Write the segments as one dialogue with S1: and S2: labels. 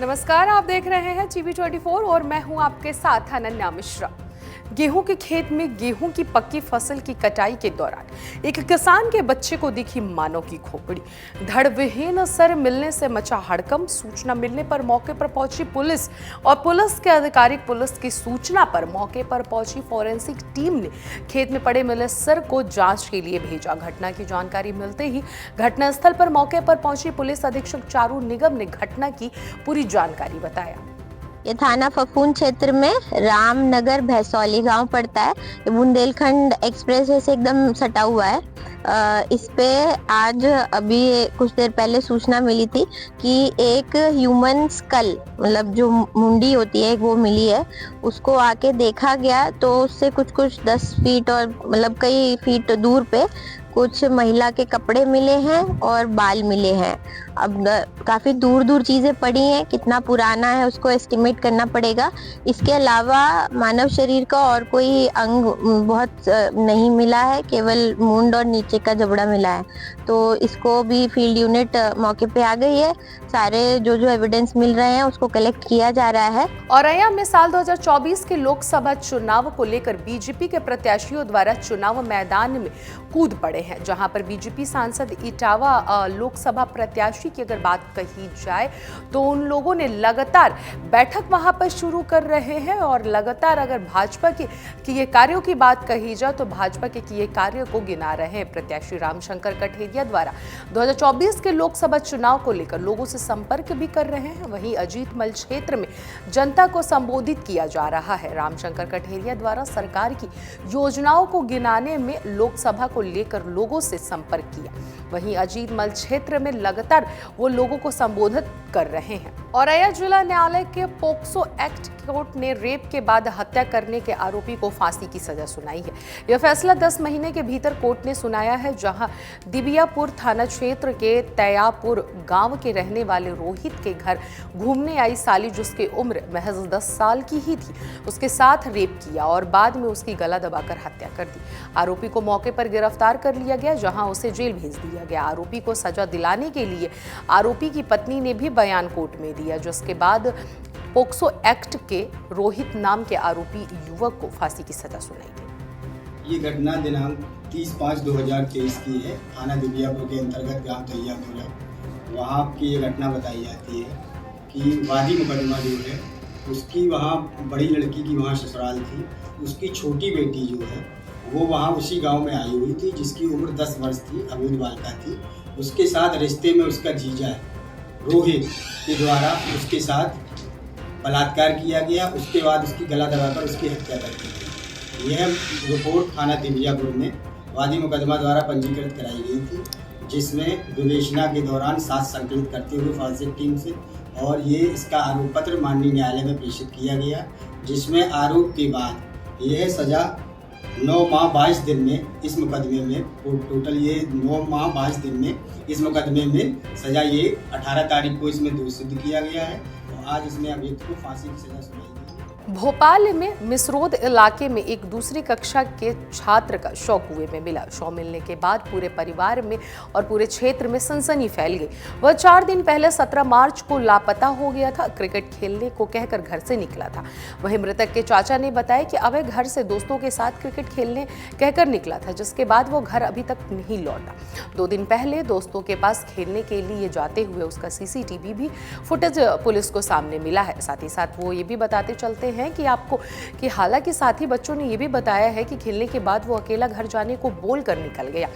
S1: नमस्कार, आप देख रहे हैं TV24 और मैं हूं आपके साथ अनन्या मिश्रा। गेहूं के खेत में गेहूं की पक्की फसल की कटाई के दौरान एक किसान के बच्चे को दिखी मानव की खोपड़ी। धड़ सर मिलने से मचा हड़कंप। सूचना मिलने पर मौके पर पहुंची पुलिस और पुलिस के अधिकारी पुलिस की सूचना पर मौके पर पहुंची फॉरेंसिक टीम ने खेत में पड़े मिले सर को जांच के लिए भेजा। घटना की जानकारी मिलते ही घटनास्थल पर मौके पर पहुंची पुलिस अधीक्षक चारू निगम ने घटना की पूरी जानकारी बताया।
S2: ये थाना फफूंद क्षेत्र में रामनगर भैसौली गांव पड़ता है। ये बुंदेलखंड एक्सप्रेस से एकदम सटा हुआ है। इस पे आज अभी कुछ देर पहले सूचना मिली थी कि एक ह्यूमन स्कल मतलब जो मुंडी होती है वो मिली है। उसको आके देखा गया तो उससे कुछ 10 फीट और मतलब कई फीट दूर पे कुछ महिला के कपड़े मिले हैं और बाल मिले हैं। अब काफी दूर दूर चीजें पड़ी हैं, कितना पुराना है उसको एस्टिमेट करना पड़ेगा। इसके अलावा मानव शरीर का और कोई अंग बहुत नहीं मिला है, केवल मुंड और नीचे का जबड़ा मिला है। तो इसको भी फील्ड यूनिट मौके पे आ गई है। सारे जो एविडेंस मिल रहे हैं उसको कलेक्ट किया जा रहा है।
S1: औरैया में साल 2024 के लोकसभा चुनाव को लेकर बीजेपी के प्रत्याशियों द्वारा चुनाव मैदान में कूद पड़े हैं, जहां पर बीजेपी सांसद इटावा लोकसभा प्रत्याशी की अगर बात कही जाए तो उन लोगों ने लगातार बैठक वहां पर शुरू कर रहे हैं और लगातार अगर भाजपा के किए कार्यों की बात कही जाए तो भाजपा के किए कार्यों को गिना रहे हैं। प्रत्याशी रामशंकर कठेरिया द्वारा 2024 के लोकसभा चुनाव को लेकर लोगों से संपर्क भी कर रहे हैं। वहीं अजीतमल क्षेत्र में जनता को संबोधित किया जा रहा है। रामशंकर कठेरिया द्वारा सरकार की योजनाओं को गिनाने में लोकसभा को लेकर लोगों से संपर्क किया। वहीं अजीतमल क्षेत्र में लगातार वो लोगों को संबोधित कर रहे हैं। औरैया जिला न्यायालय के पोक्सो एक्ट कोर्ट ने रेप के बाद हत्या करने के आरोपी को फांसी की सजा सुनाई है। यह फैसला 10 महीने के भीतर कोर्ट ने सुनाया है, जहां दिबियापुर थाना क्षेत्र के तयापुर गांव के रहने वाले रोहित के घर घूमने आई साली, जिसकी उम्र महज 10 साल की ही थी, उसके साथ रेप किया और बाद में उसकी गला दबाकर हत्या कर दी। आरोपी को मौके पर गिरफ्तार कर लिया गया, जहां उसे जेल भेज दिया गया। आरोपी को सजा दिलाने के लिए आरोपी की पत्नी ने भी बयान कोर्ट में दिया, जिसके बाद पोक्सो एक्ट के रोहित नाम के आरोपी युवक को फांसी की सजा सुनाई गई।
S3: ये घटना दिनांक 30/5/2023 की है। थाना दिबियापुर के अंतर्गत ग्राम तैयापुर है, वहाँ की ये घटना बताई जाती है कि वादी मुकदमा जो है उसकी वहाँ बड़ी लड़की की वहाँ ससुराल थी। उसकी छोटी बेटी जो है वो वहाँ उसी गांव में आई हुई थी, जिसकी उम्र 10 वर्ष थी, अबूझ बालिका थी। उसके साथ रिश्ते में उसका जीजा है रोहित के द्वारा उसके साथ बलात्कार किया गया। उसके बाद उसकी गला दबाकर उसकी हत्या कर दी गई। यह रिपोर्ट थाना दिबियापुर में वादी मुकदमा द्वारा पंजीकृत कराई गई थी, जिसमें विवेचना के दौरान साक्ष्य संकलित करते हुए फॉरेंसिक टीम से और ये इसका आरोप पत्र माननीय न्यायालय में प्रेषित किया गया, जिसमें आरोप के बाद यह सजा 9 माह 22 दिन में इस मुकदमे में टोटल ये 9 माह 22 दिन में इस मुकदमे में सजा ये 18 तारीख को इसमें दोषी सिद्ध किया गया है और आज इसमें अभियुक्त को फांसी की सजा सुनाई गई है।
S1: भोपाल में मिसरोद इलाके में एक दूसरी कक्षा के छात्र का शव कुएं में मिला। शव मिलने के बाद पूरे परिवार में और पूरे क्षेत्र में सनसनी फैल गई। वह 4 दिन पहले 17 मार्च को लापता हो गया था। क्रिकेट खेलने को कहकर घर से निकला था। वहीं मृतक के चाचा ने बताया कि अब घर से दोस्तों के साथ क्रिकेट खेलने कहकर निकला था, जिसके बाद वो घर अभी तक नहीं लौटा। 2 दिन पहले दोस्तों के पास खेलने के लिए जाते हुए उसका CCTV भी फुटेज पुलिस को सामने मिला है। साथ ही साथ वो ये भी बताते चलते हैं कि आपको कि हालांकि साथी बच्चों ने यह भी बताया है कि खेलने के बाद वो अकेला घर जाने को बोलकर निकल गया।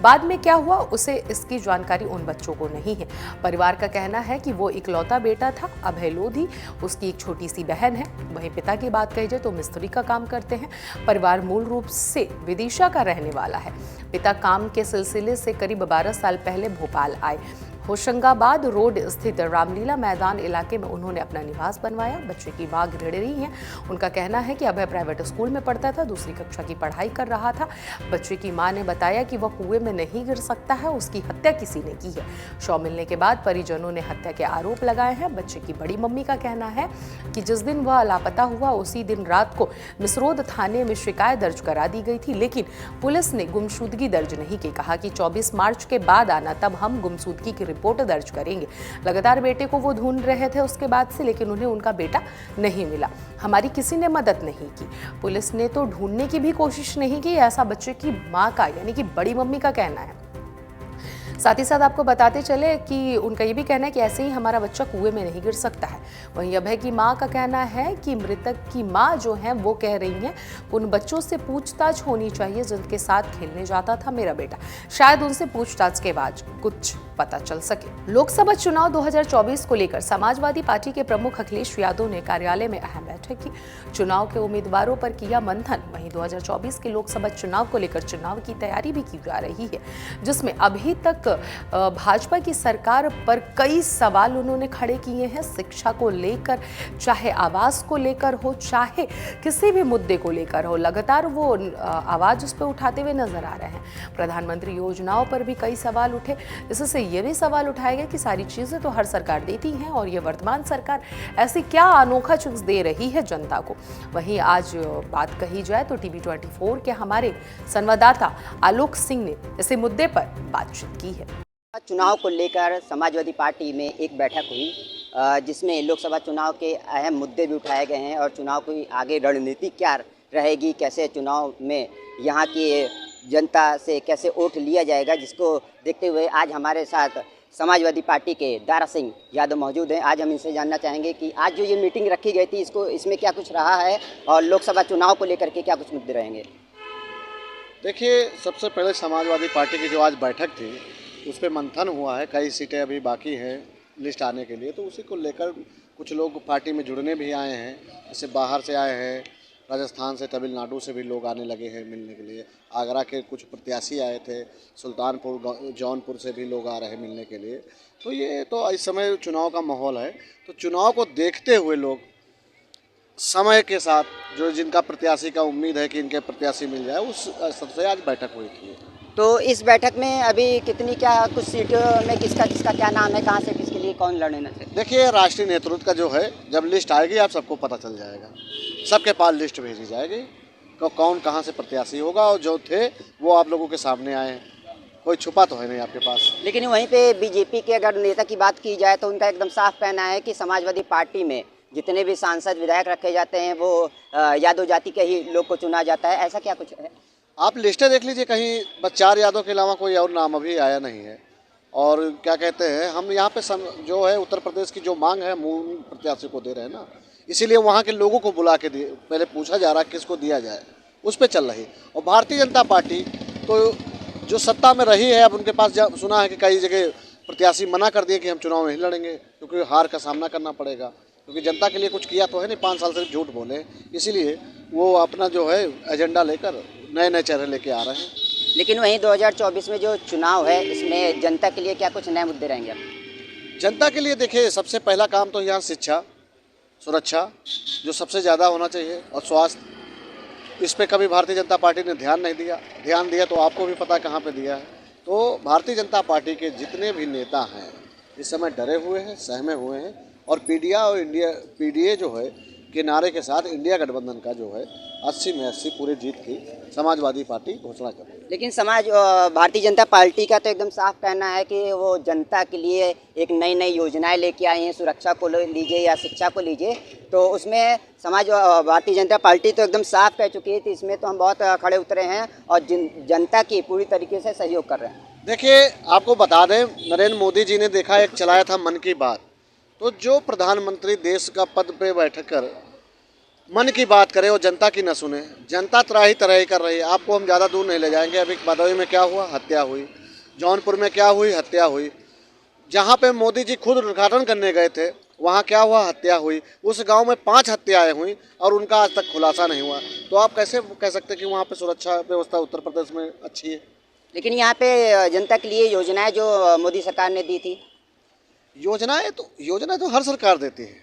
S1: बाद में क्या हुआ उसे इसकी जानकारी उन बच्चों को नहीं है। परिवार का कहना है कि वो इकलौता बेटा था। अभय लोधी उसकी एक छोटी सी बहन है। वहीं पिता की बात कही जाए तो मिस्त्री का काम करते हैं। परिवार मूल रूप से विदिशा का रहने वाला है। पिता काम के सिलसिले से करीब 12 साल पहले भोपाल आए। होशंगाबाद रोड स्थित रामलीला मैदान इलाके में उन्होंने अपना निवास बनवाया। बच्चे की मां गिर रही हैं। उनका कहना है कि अभय प्राइवेट स्कूल में पढ़ता था, दूसरी कक्षा की पढ़ाई कर रहा था। बच्चे की मां ने बताया कि वह कुएं में नहीं गिर सकता है, उसकी हत्या किसी ने की है। शव मिलने के बाद परिजनों ने हत्या के आरोप लगाए हैं। बच्चे की बड़ी मम्मी का कहना है कि जिस दिन वह लापता हुआ उसी दिन रात को मिसरोद थाने में शिकायत दर्ज करा दी गई थी, लेकिन पुलिस ने गुमशुदगी दर्ज नहीं की। कहा कि 24 मार्च के बाद आना, तब हम गुमशुदगी की रिपोर्ट दर्ज करेंगे। लगातार बेटे को वो ढूंढ रहे थे उसके बाद से, लेकिन उन्हें उनका बेटा नहीं मिला। हमारी किसी ने मदद नहीं की, पुलिस ने तो ढूंढने की भी कोशिश नहीं की, ऐसा बच्चे की मां का यानी कि बड़ी मम्मी का कहना है। साथ ही साथ आपको बताते चले कि उनका ये भी कहना है कि ऐसे ही हमारा बच्चा कुएं में नहीं गिर सकता है। वहीं अभय की मां का कहना है कि मृतक की मां जो है वो कह रही हैं उन बच्चों से पूछताछ होनी चाहिए जिनके साथ खेलने जाता था मेरा बेटा, शायद उनसे पूछताछ के बाद कुछ पता चल सके। लोकसभा चुनाव 2024 को लेकर समाजवादी पार्टी के प्रमुख अखिलेश यादव ने कार्यालय में अहम बैठक की। चुनाव के उम्मीदवारों पर किया मंथन। वहीं 2024 के लोकसभा चुनाव को लेकर चुनाव की तैयारी भी की जा रही है, जिसमें अभी तक भाजपा की सरकार पर कई सवाल उन्होंने खड़े किए हैं। शिक्षा को लेकर, चाहे आवास को लेकर हो, चाहे किसी भी मुद्दे को लेकर हो, लगातार वो आवाज उस पर उठाते हुए नजर आ रहे हैं। प्रधानमंत्री योजनाओं पर भी कई सवाल उठे। इससे ये भी सवाल उठाया गया कि सारी चीजें तो हर सरकार देती हैं और ये वर्तमान सरकार ऐसी क्या अनोखा चीज दे रही है जनता को। वहीं आज बात कही जाए तो टीवी 24 के हमारे संवाददाता आलोक सिंह ने इसी मुद्दे पर बातचीत की है।
S4: चुनाव को लेकर समाजवादी पार्टी में एक बैठक हुई जिसमें लोकसभा चुनाव के अहम मुद्दे भी उठाए गए हैं और चुनाव की आगे रणनीति क्या रहेगी, कैसे चुनाव में यहाँ की जनता से कैसे वोट लिया जाएगा, जिसको देखते हुए आज हमारे साथ समाजवादी पार्टी के दारा सिंह यादव मौजूद हैं। आज हम इनसे जानना चाहेंगे कि आज जो ये मीटिंग रखी गई थी इसमें क्या कुछ रहा है और लोकसभा चुनाव को लेकर के क्या कुछ मुद्दे रहेंगे।
S5: देखिए, सबसे पहले समाजवादी पार्टी की जो आज बैठक थी उस पर मंथन हुआ है। कई सीटें अभी बाकी हैं लिस्ट आने के लिए, तो उसी को लेकर कुछ लोग पार्टी में जुड़ने भी आए हैं। जैसे बाहर से आए हैं, राजस्थान से, तमिलनाडु से भी लोग आने लगे हैं मिलने के लिए। आगरा के कुछ प्रत्याशी आए थे, सुल्तानपुर, जौनपुर से भी लोग आ रहे हैं मिलने के लिए। तो ये तो इस समय चुनाव का माहौल है, तो चुनाव को देखते हुए लोग समय के साथ जो जिनका प्रत्याशी का उम्मीद है कि इनके प्रत्याशी मिल जाए, उस सबसे आज बैठक हुई थी।
S4: तो इस बैठक में अभी कितनी क्या कुछ सीटों में किसका क्या नाम है, कहाँ से किसके लिए कौन लड़ना चाहिए?
S5: देखिए, राष्ट्रीय नेतृत्व का जो है, जब लिस्ट आएगी आप सबको पता चल जाएगा। सबके पास लिस्ट भेजी जाएगी कौन कहाँ से प्रत्याशी होगा, और जो थे वो आप लोगों के सामने आए हैं, कोई छुपा तो है नहीं आपके पास।
S4: लेकिन वहीं पे बीजेपी के अगर नेता की बात की जाए तो उनका एकदम साफ कहना है कि समाजवादी पार्टी में जितने भी सांसद विधायक रखे जाते हैं वो यादव जाति के ही लोग को चुना जाता है। ऐसा क्या कुछ है?
S5: आप लिस्टें देख लीजिए, कहीं बस 4 यादव के अलावा कोई और नाम अभी आया नहीं है। और क्या कहते हैं, हम यहाँ पे जो है उत्तर प्रदेश की जो मांग है मूल प्रत्याशी को दे रहे हैं ना, इसीलिए वहाँ के लोगों को बुला के पहले पूछा जा रहा है किसको दिया जाए, उस पर चल रही। और भारतीय जनता पार्टी तो जो सत्ता में रही है, अब उनके पास सुना है कि कई जगह प्रत्याशी मना कर दिए कि हम चुनाव नहीं लड़ेंगे क्योंकि हार का सामना करना पड़ेगा, क्योंकि जनता के लिए कुछ किया तो है नहीं, 5 साल से झूठ बोले। इसीलिए वो अपना जो है एजेंडा लेकर नए चेहरे लेके आ रहे हैं।
S4: लेकिन वहीं 2024 में जो चुनाव है इसमें जनता के लिए क्या कुछ नए मुद्दे रहेंगे?
S5: जनता के लिए देखिए, सबसे पहला काम तो यहाँ शिक्षा, सुरक्षा जो सबसे ज़्यादा होना चाहिए, और स्वास्थ्य। इस पे कभी भारतीय जनता पार्टी ने ध्यान नहीं दिया। ध्यान दिया तो आपको भी पता है कहाँ पे दिया है। तो भारतीय जनता पार्टी के जितने भी नेता हैं इस समय डरे हुए हैं, सहमे हुए हैं, और पीडीए जो है के नारे के साथ इंडिया गठबंधन का जो है 80 में 80 पूरी जीत की समाजवादी पार्टी घोषणा कर रही है।
S4: लेकिन भारतीय जनता पार्टी का तो एकदम साफ कहना है कि वो जनता के लिए एक नई योजनाएं लेके आई हैं। सुरक्षा को लीजिए या शिक्षा को लीजिए, तो उसमें भारतीय जनता पार्टी तो एकदम साफ कह चुकी है कि इसमें तो हम बहुत खड़े उतरे हैं और जनता की पूरी तरीके से सहयोग कर रहे हैं।
S5: देखिए, आपको बता दें, नरेंद्र मोदी जी ने देखा एक चलाया था मन की बात। तो जो प्रधानमंत्री देश का पद पे बैठक कर मन की बात करे और जनता की न सुने, जनता त्राही तराही कर रही है। आपको हम ज़्यादा दूर नहीं ले जाएंगे। अभी भदोही में क्या हुआ, हत्या हुई। जौनपुर में क्या हुई, हत्या हुई। जहाँ पे मोदी जी खुद उद्घाटन करने गए थे वहाँ क्या हुआ, हत्या हुई। उस गांव में 5 हत्याएं हुई और उनका आज तक खुलासा नहीं हुआ। तो आप कैसे कह सकते कि वहाँ पे सुरक्षा व्यवस्था उत्तर प्रदेश में अच्छी है?
S4: लेकिन यहाँ पे जनता के लिए योजनाएं जो मोदी सरकार ने दी थी,
S5: योजनाएं तो हर सरकार देती है,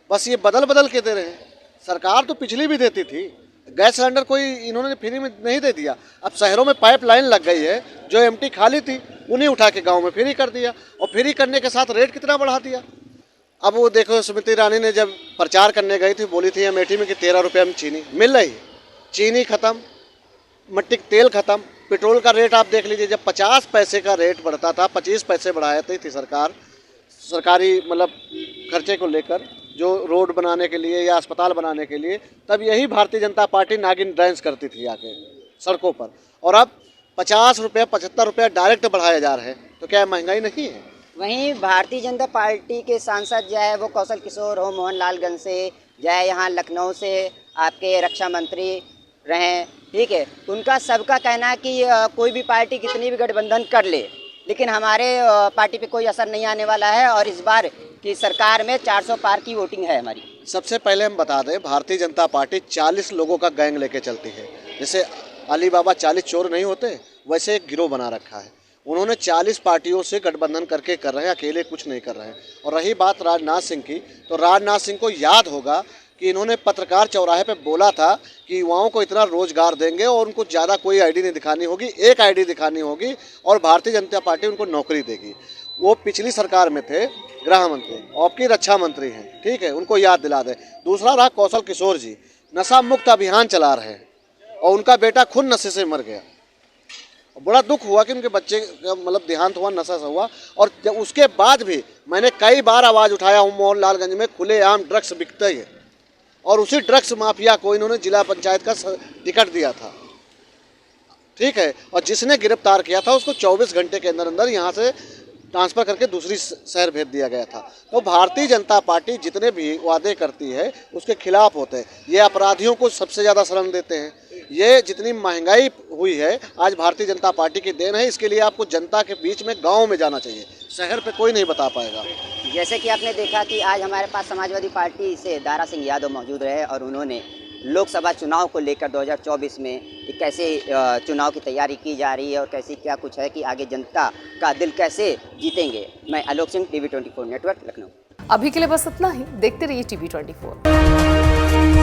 S5: बस ये बदल के दे रहे हैं। सरकार तो पिछली भी देती थी। गैस सिलेंडर कोई इन्होंने फ्री में नहीं दे दिया। अब शहरों में पाइपलाइन लग गई है, जो एमटी खाली थी उन्हें उठा के गांव में फ्री कर दिया, और फ्री करने के साथ रेट कितना बढ़ा दिया। अब वो देखो, स्मृति ईरानी ने जब प्रचार करने गई थी बोली थी अमेठी में कि 13 रुपये में चीनी मिल रही है। चीनी खत्म, मिट्टी का तेल खत्म, पेट्रोल का रेट आप देख लीजिए, जब 50 पैसे का रेट बढ़ता था, 25 पैसे बढ़ाती थी सरकार सरकारी मतलब खर्चे को लेकर, जो रोड बनाने के लिए या अस्पताल बनाने के लिए, तब यही भारतीय जनता पार्टी नागिन डांस करती थी आके सड़कों पर। और अब 50 रुपये 75 रुपये डायरेक्ट बढ़ाए जा रहे हैं, तो क्या महंगाई नहीं है?
S4: वहीं भारतीय जनता पार्टी के सांसद जो है वो कौशल किशोर हो मोहनलालगंज से, जो है यहाँ लखनऊ से आपके रक्षा मंत्री रहे, ठीक है, उनका सबका कहना है कि कोई भी पार्टी कितनी भी गठबंधन कर ले, लेकिन हमारे पार्टी पे कोई असर नहीं आने वाला है और इस बार की सरकार में 400 पार की वोटिंग है हमारी।
S5: सबसे पहले हम बता दें, भारतीय जनता पार्टी 40 लोगों का गैंग लेके चलती है। जैसे अली बाबा 40 चोर नहीं होते, वैसे एक गिरोह बना रखा है। उन्होंने 40 पार्टियों से गठबंधन करके कर रहे हैं, अकेले कुछ नहीं कर रहे हैं। और रही बात राजनाथ सिंह की, तो राजनाथ सिंह को याद होगा कि इन्होंने पत्रकार चौराहे पे बोला था कि युवाओं को इतना रोजगार देंगे और उनको ज़्यादा कोई आईडी नहीं दिखानी होगी, एक आईडी दिखानी होगी और भारतीय जनता पार्टी उनको नौकरी देगी। वो पिछली सरकार में थे गृह मंत्री, आपकी रक्षा मंत्री हैं, ठीक है, उनको याद दिला दें। दूसरा रहा कौशल किशोर जी, नशा मुक्त अभियान चला रहे हैं और उनका बेटा खुद नशे से मर गया। बड़ा दुख हुआ कि उनके बच्चे का मतलब देहांत हुआ, नशा से हुआ। और जब उसके बाद भी मैंने कई बार आवाज़ उठाया हूँ, मोहनलालगंज में खुलेआम ड्रग्स बिकते हैं और उसी ड्रग्स माफिया को इन्होंने जिला पंचायत का टिकट दिया था, ठीक है, और जिसने गिरफ्तार किया था उसको 24 घंटे के अंदर अंदर यहाँ से ट्रांसफ़र करके दूसरी शहर भेज दिया गया था। तो भारतीय जनता पार्टी जितने भी वादे करती है उसके खिलाफ होते हैं। ये अपराधियों को सबसे ज़्यादा शरण देते हैं। ये जितनी महंगाई हुई है आज भारतीय जनता पार्टी की देन है। इसके लिए आपको जनता के बीच में गाँव में जाना चाहिए, शहर पे कोई नहीं बता पाएगा।
S4: जैसे कि आपने देखा कि आज हमारे पास समाजवादी पार्टी से दारा सिंह यादव मौजूद रहे और उन्होंने लोकसभा चुनाव को लेकर 2024 में कैसे चुनाव की तैयारी की जा रही है और कैसे क्या कुछ है कि आगे जनता का दिल कैसे जीतेंगे। मैं आलोक सिंह, TV 24 नेटवर्क, लखनऊ।
S1: अभी के लिए बस इतना ही। देखते रहिए TV 24।